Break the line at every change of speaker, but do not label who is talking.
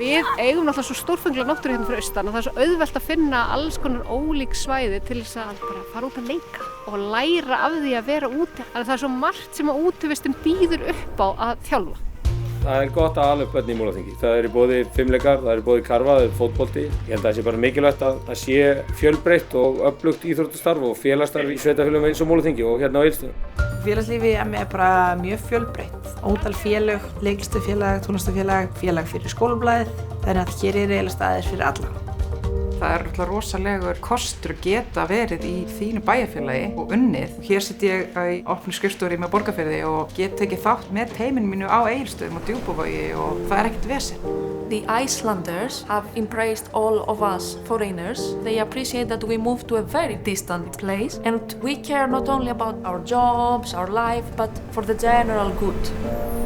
Við eigum náttúrulega svo stórfengla náttúru hérna fyrir austan og það er svo auðvelt að finna alls konar ólík svæði til þess að bara fara út að leika og læra af því að vera úti. Þannig að það er svo margt sem að útivistin býður upp á að þjálfa.
Það er gott að ala upp börn í Múlaþingi. Það eru boði fimleikar, það eru boði karfa, það eru fótbolti. Ég held að það sé bara mikilvægt að það sé fjölbreytt og öflugt íþróttastarf og félagsstarf í sveitarfélögum eins og Múlaþingi og hérna á Egilsstöðum.
Félagslífi er bara mjög fjölbreytt. Ótal félög, leiklistufélag, tónlistarfélag, félag fyrir skólablaðið. Þannig að hér er eiginlega staðir fyrir alla.
Það er náttúrulega rosalegur kostur að geta verið í þínu bæjarfélagi og unnið. Hér sit ég í opnu skrifstofu með Borgarfirði og get tekið þátt með teiminu mínu á Egilsstöðum og Djúpavogi og það er ekkert vesen.
The Icelanders have embraced all of us foreigners. They appreciate that we move to a very distant place and we care not only about our jobs, our life, but for the general good.